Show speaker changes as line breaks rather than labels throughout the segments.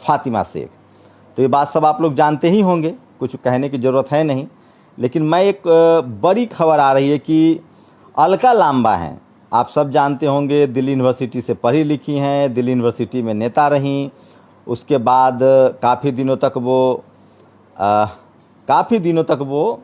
फातिमा शेख। तो ये बात सब आप लोग जानते ही होंगे, कुछ कहने की ज़रूरत है नहीं। लेकिन मैं एक बड़ी खबर आ रही है कि अलका लांबा हैं, आप सब जानते होंगे, दिल्ली यूनिवर्सिटी से पढ़ी लिखी हैं, दिल्ली यूनिवर्सिटी में नेता रहीं। उसके बाद काफ़ी दिनों तक वो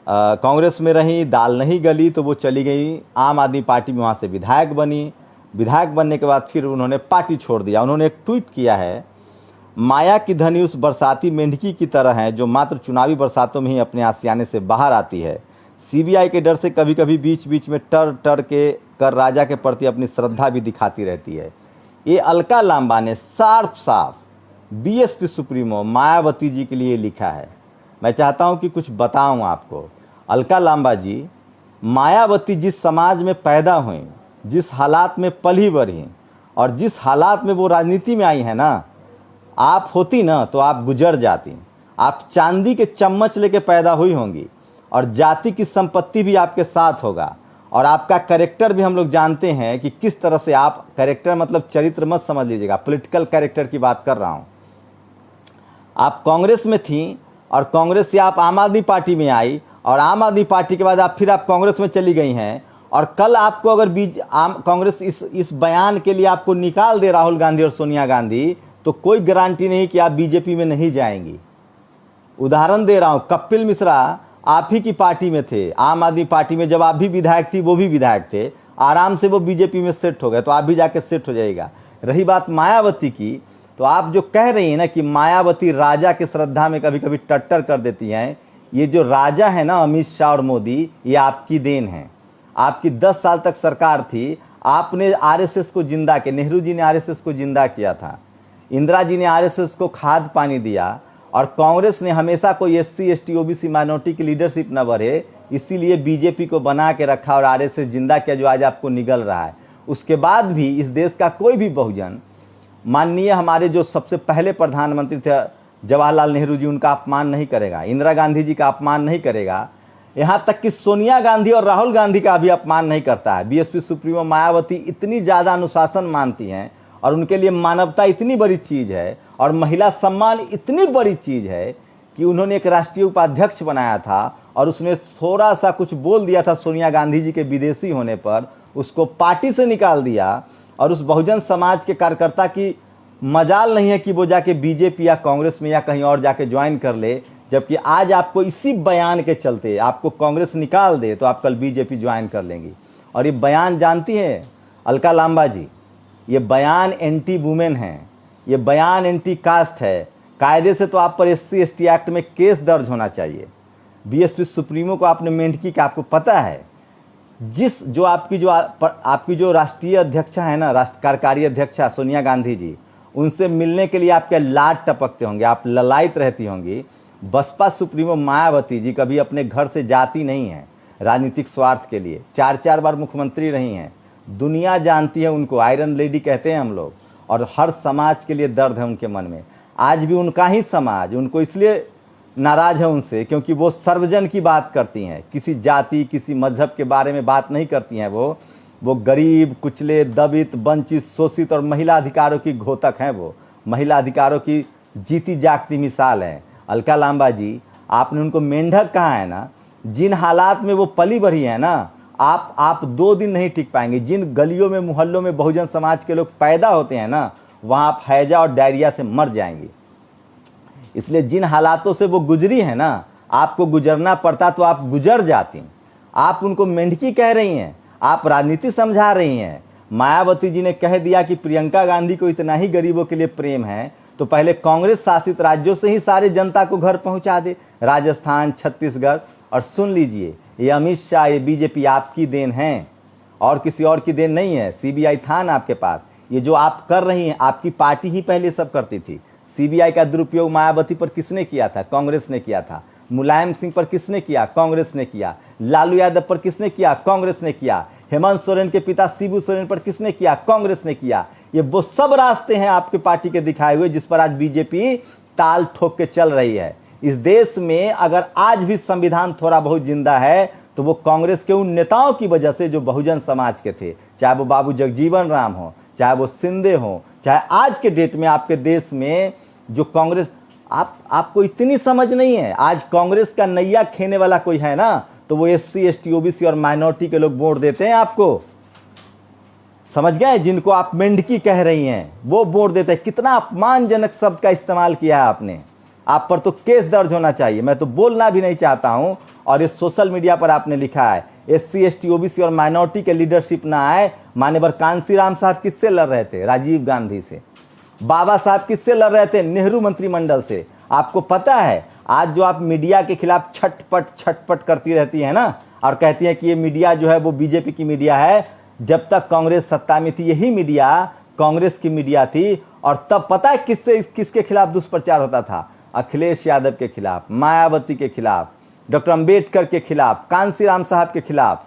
कांग्रेस में रहीं, दाल नहीं गली तो वो चली गई आम आदमी पार्टी में, वहाँ से विधायक बनी। विधायक बनने के बाद फिर उन्होंने पार्टी छोड़ दिया। उन्होंने एक ट्वीट किया है, माया की धनी उस बरसाती मेंढकी की तरह है जो मात्र चुनावी बरसातों में ही अपने आशियाने से बाहर आती है। सीबीआई के डर से कभी कभी बीच बीच में टर के कर राजा के प्रति अपनी श्रद्धा भी दिखाती रहती है। ये अलका लांबा ने साफ बीएसपी सुप्रीमो मायावती जी के लिए लिखा है। मैं चाहता हूं कि कुछ बताऊं आपको। अलका लांबा जी, मायावती जिस समाज में पैदा हुई, जिस हालात में पली बढ़ी और जिस हालात में वो राजनीति में आई है ना, आप होती ना तो आप गुजर जाती। आप चांदी के चम्मच लेके पैदा हुई होंगी और जाति की संपत्ति भी आपके साथ होगा। और आपका कैरेक्टर भी हम लोग जानते हैं कि किस तरह से आप, कैरेक्टर मतलब चरित्र मत समझ लीजिएगा, पॉलिटिकल कैरेक्टर की बात कर रहा हूँ। आप कांग्रेस में थी और कांग्रेस से आप आम आदमी पार्टी में आई और आम आदमी पार्टी के बाद आप कांग्रेस में चली गई हैं। और कल आपको अगर कांग्रेस इस बयान के लिए आपको निकाल दे राहुल गांधी और सोनिया गांधी, तो कोई गारंटी नहीं कि आप बीजेपी में नहीं जाएंगी। उदाहरण दे रहा हूं, कपिल मिश्रा आप ही की पार्टी में थे, आम आदमी पार्टी में, जब आप भी विधायक थी वो भी विधायक थे, आराम से वो बीजेपी में सेट हो गए, तो आप भी जाके सेट हो जाएगा। रही बात मायावती की, तो आप जो कह रही हैं ना कि मायावती राजा की श्रद्धा में कभी कभी टट्टर कर देती हैं, ये जो राजा है ना अमित शाह और मोदी, ये आपकी देन है। आपकी 10 साल तक सरकार थी, आपने आरएसएस को जिंदा किया, नेहरू जी ने आरएसएस को जिंदा किया था, इंदिरा जी ने आरएसएस को खाद पानी दिया, और कांग्रेस ने हमेशा कोई एससी एसटी ओबीसी माइनॉरिटी की लीडरशिप न बढ़े, इसीलिए बीजेपी को बना के रखा और आरएसएस जिंदा किया जो आज आपको निगल रहा है। उसके बाद भी इस देश का कोई भी बहुजन, माननीय हमारे जो सबसे पहले प्रधानमंत्री थे जवाहरलाल नेहरू जी, उनका अपमान नहीं करेगा, इंदिरा गांधी जी का अपमान नहीं करेगा, यहाँ तक कि सोनिया गांधी और राहुल गांधी का भी अपमान नहीं करता है। बीएसपी सुप्रीमो मायावती इतनी ज़्यादा अनुशासन मानती हैं और उनके लिए मानवता इतनी बड़ी चीज़ है और महिला सम्मान इतनी बड़ी चीज़ है कि उन्होंने एक राष्ट्रीय उपाध्यक्ष बनाया था और उसने थोड़ा सा कुछ बोल दिया था सोनिया गांधी जी के विदेशी होने पर, उसको पार्टी से निकाल दिया। और उस बहुजन समाज के कार्यकर्ता की मजाल नहीं है कि वो जाके बीजेपी या कांग्रेस में या कहीं और जाके ज्वाइन कर ले, जबकि आज आपको इसी बयान के चलते आपको कांग्रेस निकाल दे तो आप कल बीजेपी ज्वाइन कर लेंगी। और ये बयान जानती है अलका लांबा जी, ये बयान एंटी वुमेन है, ये बयान एंटी कास्ट है। कायदे से तो आप पर एससी एसटी एक्ट में केस दर्ज होना चाहिए। बीएसपी सुप्रीमो को आपने मेंढकी का, आपको पता है, आपकी जो राष्ट्रीय अध्यक्षा है ना, कार्यकारी अध्यक्षा सोनिया गांधी जी, उनसे मिलने के लिए आपके लाड टपकते होंगे, आप ललायत रहती होंगी। बसपा सुप्रीमो मायावती जी कभी अपने घर से जाती नहीं है राजनीतिक स्वार्थ के लिए, 4 बार मुख्यमंत्री रही हैं, दुनिया जानती है उनको, आयरन लेडी कहते हैं हम लोग। और हर समाज के लिए दर्द है उनके मन में। आज भी उनका ही समाज उनको इसलिए नाराज है उनसे क्योंकि वो सर्वजन की बात करती हैं, किसी जाति किसी मजहब के बारे में बात नहीं करती हैं। वो गरीब, कुचले, दबित, वंचित, शोषित और महिला अधिकारों की घोतक हैं। वो महिला अधिकारों की जीती जागती मिसाल है। अलका लांबा जी, आपने उनको मेंढक कहा है ना, जिन हालात में वो पली बढ़ी है ना, आप 2 दिन नहीं टिक पाएंगे। जिन गलियों में मोहल्लों में बहुजन समाज के लोग पैदा होते हैं ना, वहाँ आप हैजा और डायरिया से मर जाएंगे। इसलिए जिन हालातों से वो गुजरी है ना, आपको गुजरना पड़ता तो आप गुजर जाती। आप उनको मेंढकी कह रही हैं, आप राजनीति समझा रही हैं। मायावती जी ने कह दिया कि प्रियंका गांधी को इतना ही गरीबों के लिए प्रेम है तो पहले कांग्रेस शासित राज्यों से ही सारे जनता को घर पहुंचा दे, राजस्थान, छत्तीसगढ़। और सुन लीजिए, ये अमित शाह, ये बीजेपी आपकी देन है और किसी और की देन नहीं है। सीबीआई था ना आपके पास, ये जो आप कर रही हैं, आपकी पार्टी ही पहले सब करती थी। सीबीआई का दुरुपयोग मायावती पर किसने किया था? कांग्रेस ने किया था। मुलायम सिंह पर किसने किया? कांग्रेस ने किया। लालू यादव पर किसने किया? कांग्रेस ने किया। हेमंत सोरेन के पिता शिबू सोरेन पर किसने किया? कांग्रेस ने किया। ये वो सब रास्ते हैं आपके पार्टी के दिखाए हुए जिस पर आज बीजेपी ताल ठोक के चल रही है। इस देश में अगर आज भी संविधान थोड़ा बहुत जिंदा है तो वो कांग्रेस के उन नेताओं की वजह से जो बहुजन समाज के थे, चाहे वो बाबू जगजीवन राम हो, चाहे वो सिंधे हो, चाहे आज के डेट में आपके देश में जो कांग्रेस, आपको इतनी समझ नहीं है। आज कांग्रेस का नैया खेने वाला कोई है ना, तो वो SC ST OBC और माइनॉरिटी के लोग वोट देते हैं आपको, समझ गए? जिनको आप मेंढकी कह रही हैं वो वोट देते हैं। कितना अपमानजनक शब्द का इस्तेमाल किया है आपने, आप पर तो केस दर्ज होना चाहिए। मैं तो बोलना भी नहीं चाहता हूं, और ये सोशल मीडिया पर आपने लिखा है SC ST OBC और माइनॉरिटी के लीडरशिप ना आए। मान्यवर कांशीराम साहब किससे लड़ रहे थे? राजीव गांधी से। बाबा साहब किससे लड़ रहे थे? नेहरू मंत्रिमंडल से। आपको पता है आज जो आप मीडिया के खिलाफ छटपट करती रहती है ना, और कहती है कि ये मीडिया जो है वो बीजेपी की मीडिया है, जब तक कांग्रेस सत्ता में थी यही मीडिया कांग्रेस की मीडिया थी। और तब पता है किसके खिलाफ दुष्प्रचार होता था? अखिलेश यादव के खिलाफ, मायावती के खिलाफ, डॉक्टर अंबेडकर के खिलाफ, कांशीराम साहब के खिलाफ,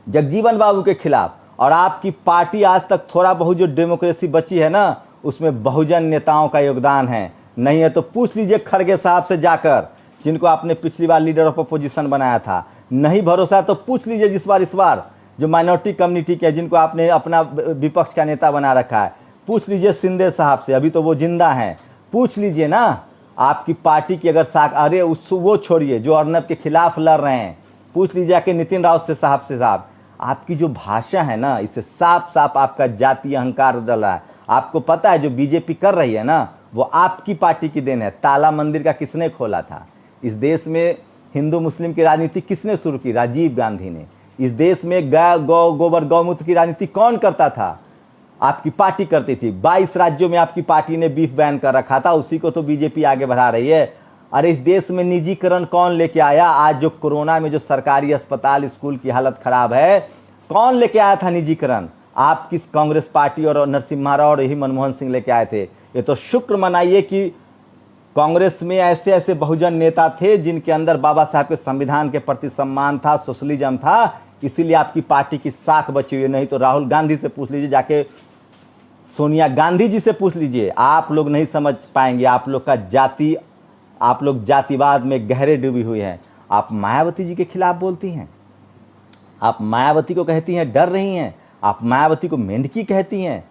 जगजीवन बाबू के खिलाफ। और आपकी पार्टी आज तक थोड़ा बहुत जो डेमोक्रेसी बची है ना, उसमें बहुजन नेताओं का योगदान है। नहीं है तो पूछ लीजिए खड़गे साहब से जाकर, जिनको आपने पिछली बार लीडर ऑफ अपोजिशन बनाया था। नहीं भरोसा तो पूछ लीजिए इस बार जो माइनॉरिटी कम्युनिटी के, जिनको आपने अपना विपक्ष का नेता बना रखा है, पूछ लीजिए शिंदे साहब से, अभी तो वो जिंदा हैं। पूछ लीजिए ना आपकी पार्टी की अगर अरे वो छोड़िए जो अर्नब के खिलाफ लड़ रहे हैं, पूछ लीजिए कि नितिन राउत से साहब आपकी जो भाषा है ना, इससे साफ साफ आपका जातीय अहंकार डल रहा है। आपको पता है जो बीजेपी कर रही है ना, वो आपकी पार्टी की देन है। ताला मंदिर का किसने खोला था? इस देश में हिंदू मुस्लिम की राजनीति किसने शुरू की? राजीव गांधी ने। इस देश में गाय गोबर गौमूत्र की राजनीति कौन करता था? आपकी पार्टी करती थी। 22 राज्यों में आपकी पार्टी ने बीफ बैन कर रखा था, उसी को तो बीजेपी आगे बढ़ा रही है। अरे इस देश में निजीकरण कौन लेके आया? आज जो कोरोना में जो सरकारी अस्पताल स्कूल की हालत खराब है, कौन लेके आया था निजीकरण? आप किस कांग्रेस पार्टी और नरसिम्हा राव और यही मनमोहन सिंह लेके आए थे। ये तो शुक्र मनाइए कि कांग्रेस में ऐसे ऐसे बहुजन नेता थे जिनके अंदर बाबा साहब के संविधान के प्रति सम्मान था, सोशलिज्म था, इसीलिए आपकी पार्टी की साख बची हुई। नहीं तो राहुल गांधी से पूछ लीजिए, जाके सोनिया गांधी जी से पूछ लीजिए, आप लोग नहीं समझ पाएंगे। आप लोग जातिवाद में गहरे डूबी हुई हैं। आप मायावती जी के खिलाफ बोलती हैं, आप मायावती को कहती हैं डर रही हैं, आप मायावती को मेंढकी कहती हैं,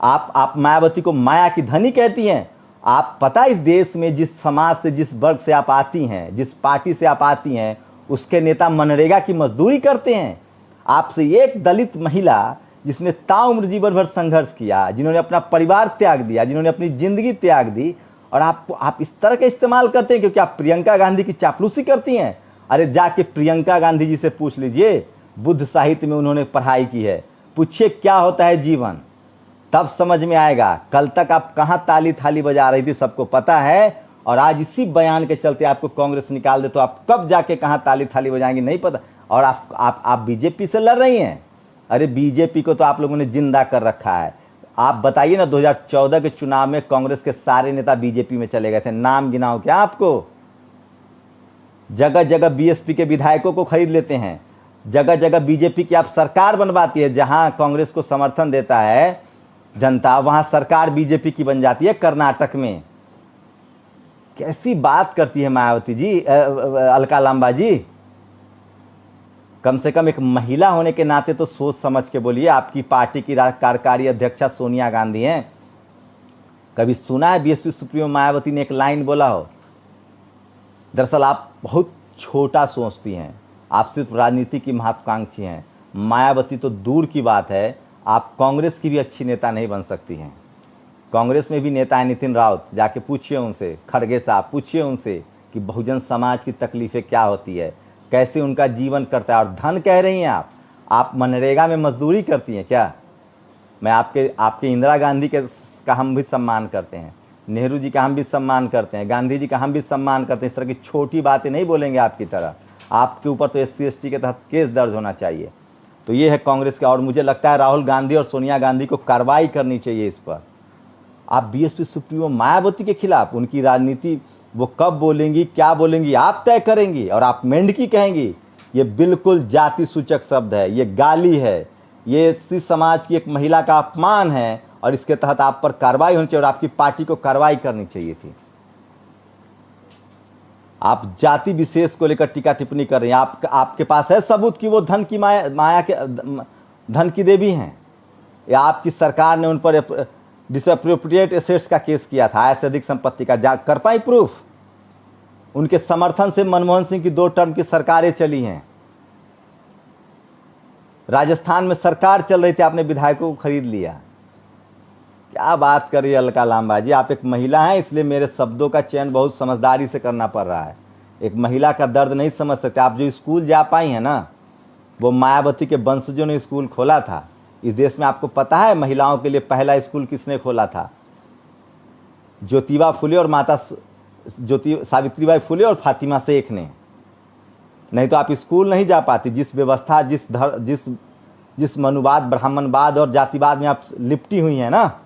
आप मायावती को माया की धनी कहती हैं। आप पता इस देश में जिस समाज से, जिस वर्ग से आप आती हैं, जिस पार्टी से आप आती हैं, उसके नेता मनरेगा की मजदूरी करते हैं। आपसे एक दलित महिला जिसने ताउम्र जीवन भर संघर्ष किया, जिन्होंने अपना परिवार त्याग दिया, जिन्होंने अपनी जिंदगी त्याग दी, और आप इस तरह का इस्तेमाल करते हैं क्योंकि आप प्रियंका गांधी की चापलूसी करती हैं। अरे जाके प्रियंका गांधी जी से पूछ लीजिए, बुद्ध साहित्य में उन्होंने पढ़ाई की है, पूछिए क्या होता है जीवन, तब समझ में आएगा। कल तक आप कहाँ ताली थाली बजा रही थी सबको पता है, और आज इसी बयान के चलते आपको कांग्रेस निकाल दे तो आप कब जाके कहाँ ताली थाली बजाएंगे नहीं पता। और आप बीजेपी से लड़ रही हैं। अरे बीजेपी को तो आप लोगों ने जिंदा कर रखा है। आप बताइए ना, 2014 के चुनाव में कांग्रेस के सारे नेता बीजेपी में चले गए थे, नाम गिनाओ क्या आपको? जगह जगह बीएसपी के विधायकों को खरीद लेते हैं, जगह जगह बीजेपी की आप सरकार बनवाती है। जहां कांग्रेस को समर्थन देता है जनता, वहां सरकार बीजेपी की बन जाती है। कर्नाटक में कैसी बात करती है मायावती जी, अलका लांबा जी। कम से कम एक महिला होने के नाते तो सोच समझ के बोलिए। आपकी पार्टी की कार्यकारी अध्यक्षा सोनिया गांधी हैं। कभी सुना है बीएसपी सुप्रीमो मायावती ने एक लाइन बोला हो? दरअसल आप बहुत छोटा सोचती हैं, आप सिर्फ राजनीति की महत्वाकांक्षी हैं। मायावती तो दूर की बात है, आप कांग्रेस की भी अच्छी नेता नहीं बन सकती हैं। कांग्रेस में भी नेता है नितिन राउत, जाके पूछिए उनसे, खड़गे साहब पूछिए उनसे कि बहुजन समाज की तकलीफें क्या होती है, कैसे उनका जीवन करता है। और धन कह रही हैं आप मनरेगा में मजदूरी करती हैं क्या? मैं आपके इंदिरा गांधी का हम भी सम्मान करते हैं, नेहरू जी का हम भी सम्मान करते हैं, गांधी जी का हम भी सम्मान करते हैं। इस तरह की छोटी बातें नहीं बोलेंगे आपकी तरह। आपके ऊपर तो SC ST के तहत केस दर्ज होना चाहिए। तो ये है कांग्रेस का। और मुझे लगता है राहुल गांधी और सोनिया गांधी को कार्रवाई करनी चाहिए इस पर। आप बीएसपी सुप्रीमो मायावती के खिलाफ, उनकी राजनीति वो कब बोलेंगी, क्या बोलेंगी, आप तय करेंगी। और आप मेंढकी कहेंगी, ये बिल्कुल जाति सूचक शब्द है, ये गाली है, ये SC समाज की एक महिला का अपमान है। और इसके तहत आप पर कार्रवाई होनी चाहिए और आपकी पार्टी को कार्रवाई करनी चाहिए थी। आप जाति विशेष को लेकर टीका टिप्पणी कर रहे हैं। आपके पास है सबूत कि वो धन की माया के धन की देवी हैं, या आपकी सरकार ने उन पर डिसअप्रोप्रिएट एसेट्स का केस किया था, आय से अधिक संपत्ति का, जा कर पाई प्रूफ। उनके समर्थन से मनमोहन सिंह की 2 टर्म की सरकारें चली हैं। राजस्थान में सरकार चल रही थी, आपने विधायकों को खरीद लिया। क्या बात कर रही है अलका लांबा जी। आप एक महिला हैं, इसलिए मेरे शब्दों का चयन बहुत समझदारी से करना पड़ रहा है। एक महिला का दर्द नहीं समझ सकते आप। जो स्कूल जा पाई हैं ना, वो मायावती के वंशजों ने स्कूल खोला था। इस देश में आपको पता है महिलाओं के लिए पहला स्कूल किसने खोला था? ज्योतिबा फुले और माता सावित्रीबाई फुले और फातिमा शेख ने। नहीं तो आप स्कूल नहीं जा पाती। जिस व्यवस्था, जिस मनुवाद, ब्राह्मणवाद और जातिवाद में आप लिपटी हुई हैं ना,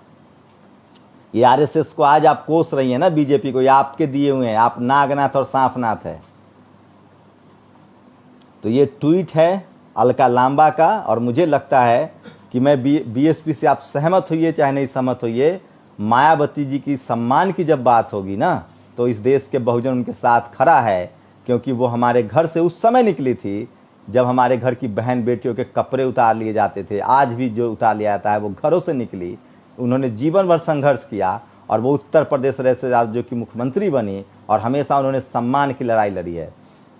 ये आरएसएस को आज आप कोस रही हैं ना, बीजेपी को, ये आपके दिए हुए हैं। आप नागनाथ और सांफनाथ है। तो ये ट्वीट है अलका लांबा का, और मुझे लगता है कि मैं बीएसपी से आप सहमत होइए चाहे नहीं सहमत होइए, मायावती जी की सम्मान की जब बात होगी ना, तो इस देश के बहुजन उनके साथ खड़ा है। क्योंकि वो हमारे घर से उस समय निकली थी जब हमारे घर की बहन बेटियों के कपड़े उतार लिए जाते थे। आज भी जो उतार लिया जाता है वो घरों से निकली। उन्होंने जीवन भर संघर्ष किया और वो उत्तर प्रदेश जैसे राज्यों की मुख्यमंत्री बनी, और हमेशा उन्होंने सम्मान की लड़ाई लड़ी है।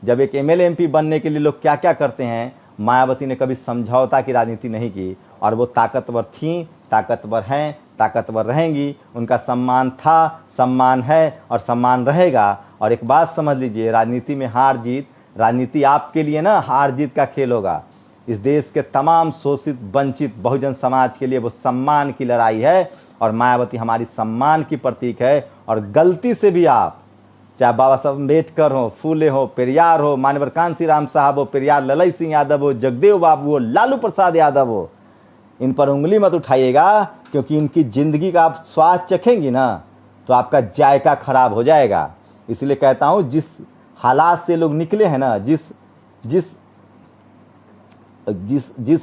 जब एक एमएलए एमपी बनने के लिए लोग क्या क्या करते हैं, मायावती ने कभी समझौता की राजनीति नहीं की, और वो ताकतवर थीं, ताकतवर हैं, ताकतवर रहेंगी। उनका सम्मान था, सम्मान है और सम्मान रहेगा। और एक बात समझ लीजिए, राजनीति में हार जीत, राजनीति आपके लिए ना हार जीत का खेल होगा। इस देश के तमाम शोषित वंचित बहुजन समाज के लिए वो सम्मान की लड़ाई है, और मायावती हमारी सम्मान की प्रतीक है। और गलती से भी आप, चाहे बाबा साहब अम्बेडकर हो, फूले हो, पेरियार हो, मानवर कांसी राम साहब हो, पेरियार ललई सिंह यादव हो, जगदेव बाबू हो, लालू प्रसाद यादव हो, इन पर उंगली मत उठाइएगा। क्योंकि इनकी ज़िंदगी का आप स्वाद चखेंगी ना, तो आपका जायका खराब हो जाएगा। इसलिए कहता हूँ, जिस हालात से लोग निकले हैं ना, जिस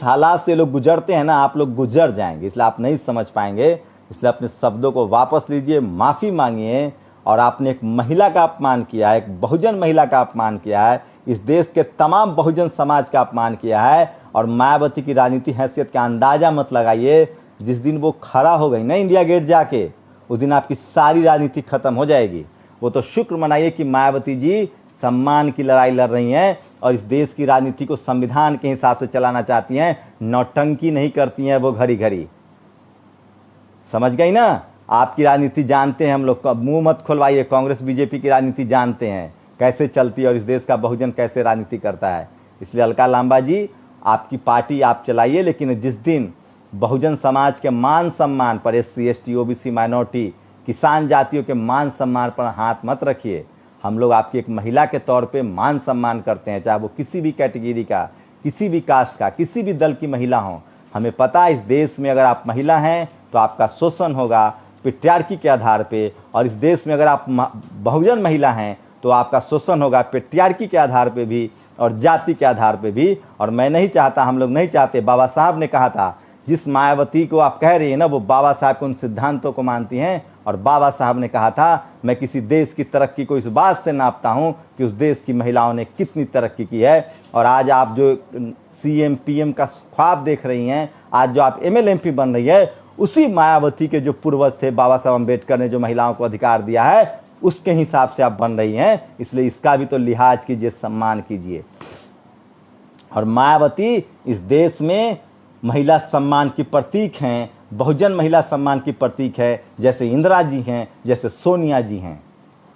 हालात से लोग गुजरते हैं ना, आप लोग गुजर जाएंगे। इसलिए आप नहीं समझ पाएंगे। इसलिए अपने शब्दों को वापस लीजिए, माफ़ी मांगिए। और आपने एक महिला का अपमान किया है, एक बहुजन महिला का अपमान किया है, इस देश के तमाम बहुजन समाज का अपमान किया है। और मायावती की राजनीति हैसियत का अंदाज़ा मत लगाइए। जिस दिन वो खड़ा हो गई ना इंडिया गेट जाके, उस दिन आपकी सारी राजनीति खत्म हो जाएगी। वो तो शुक्र मनाइए कि मायावती जी सम्मान की लड़ाई लड़ रही हैं और इस देश की राजनीति को संविधान के हिसाब से चलाना चाहती हैं। नौटंकी नहीं करती हैं वो घड़ी घड़ी। समझ गई ना? आपकी राजनीति जानते हैं हम लोग। मुंह मत खुलवाइए। कांग्रेस बीजेपी की राजनीति जानते हैं कैसे चलती है और इस देश का बहुजन कैसे राजनीति करता है। इसलिए अलका लांबा जी, आपकी पार्टी आप चलाइए, लेकिन जिस दिन बहुजन समाज के मान सम्मान पर, SC ST OBC माइनॉरिटी किसान जातियों के मान सम्मान पर हाथ मत रखिए। हम लोग आपकी एक महिला के तौर पे मान सम्मान करते हैं, चाहे वो किसी भी कैटेगरी का, किसी भी कास्ट का, किसी भी दल की महिला हो। हमें पता है इस देश में अगर आप महिला हैं तो आपका शोषण होगा पेट्रियार्की के आधार पे, और इस देश में अगर आप बहुजन महिला हैं तो आपका शोषण होगा पेट्रियार्की के आधार पे भी और जाति के आधार पे भी। और मैं नहीं चाहता, हम लोग नहीं चाहते। बाबा साहब ने कहा था, जिस मायावती को आप कह रही हैं ना, वो बाबा साहब के उन सिद्धांतों को मानती हैं। और बाबा साहब ने कहा था, मैं किसी देश की तरक्की को इस बात से नापता हूं कि उस देश की महिलाओं ने कितनी तरक्की की है। और आज आप जो CM PM का ख्वाब देख रही हैं, आज जो आप MLA MP बन रही है, उसी मायावती के जो पूर्वज थे, बाबा साहब अम्बेडकर ने जो महिलाओं को अधिकार दिया है, उसके हिसाब से आप बन रही हैं। इसलिए इसका भी तो लिहाज कीजिए, सम्मान कीजिए। और मायावती इस देश में महिला सम्मान की प्रतीक हैं, बहुजन महिला सम्मान की प्रतीक है। जैसे इंदिरा जी हैं, जैसे सोनिया जी हैं,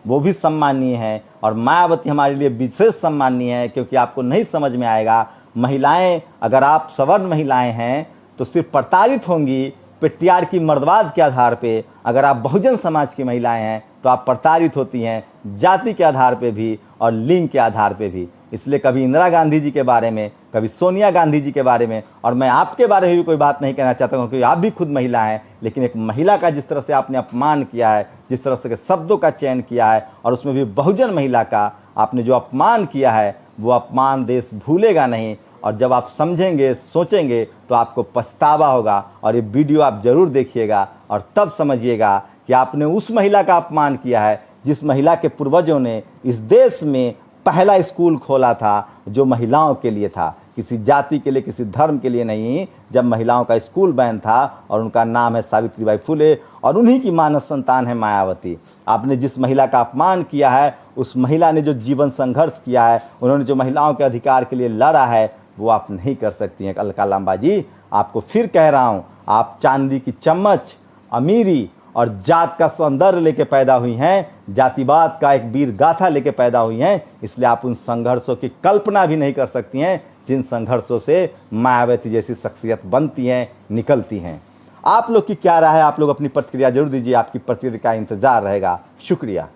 वो भी सम्मानीय है। और मायावती हमारे लिए विशेष सम्मानीय है, क्योंकि आपको नहीं समझ में आएगा, महिलाएं, अगर आप सवर्ण महिलाएं हैं तो सिर्फ प्रताड़ित होंगी पेट्रियार्की मर्दवाद के आधार पे। अगर आप बहुजन समाज की महिलाएं हैं तो आप प्रताड़ित होती हैं जाति के आधार पे भी और लिंग के आधार पे भी। इसलिए कभी इंदिरा गांधी जी के बारे में, कभी सोनिया गांधी जी के बारे में, और मैं आपके बारे में भी कोई बात नहीं कहना चाहता हूँ, क्योंकि आप भी खुद महिला हैं। लेकिन एक महिला का जिस तरह से आपने अपमान किया है, जिस तरह से शब्दों का चयन किया है, और उसमें भी बहुजन महिला का आपने जो अपमान किया है, वो अपमान देश भूलेगा नहीं। और जब आप समझेंगे, सोचेंगे, तो आपको पछतावा होगा। और ये वीडियो आप जरूर देखिएगा और तब समझिएगा कि आपने उस महिला का अपमान किया है जिस महिला के पूर्वजों ने इस देश में पहला स्कूल खोला था जो महिलाओं के लिए था। किसी जाति के लिए, किसी धर्म के लिए नहीं। जब महिलाओं का स्कूल बैन था और उनका नाम है सावित्रीबाई फुले और उन्हीं की मानस संतान है मायावती। आपने जिस महिला का अपमान किया है, उस महिला ने जो जीवन संघर्ष किया है, उन्होंने जो महिलाओं के अधिकार के लिए लड़ा है, वो आप नहीं कर सकती हैं। अलका लांबा जी, आपको फिर कह रहा हूँ, आप चांदी की चम्मच, अमीरी और जात का सौंदर्य लेके पैदा हुई हैं, जातिवाद का एक वीर गाथा लेके पैदा हुई हैं। इसलिए आप उन संघर्षों की कल्पना भी नहीं कर सकती हैं जिन संघर्षों से मायावती जैसी शख्सियत बनती हैं, निकलती हैं। आप लोग की क्या राय है? आप लोग अपनी प्रतिक्रिया जरूर दीजिए, आपकी प्रतिक्रिया का इंतजार रहेगा। शुक्रिया।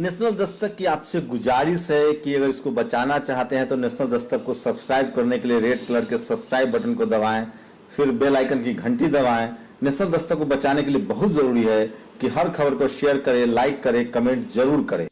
नेशनल दस्तक की आपसे गुजारिश है कि अगर इसको बचाना चाहते हैं तो नेशनल दस्तक को सब्सक्राइब करने के लिए रेड कलर के सब्सक्राइब बटन को दबाएं, फिर बेल आइकन की घंटी दबाएं। नेशनल दस्तक को बचाने के लिए बहुत जरूरी है कि हर खबर को शेयर करें, लाइक करें, कमेंट जरूर करें।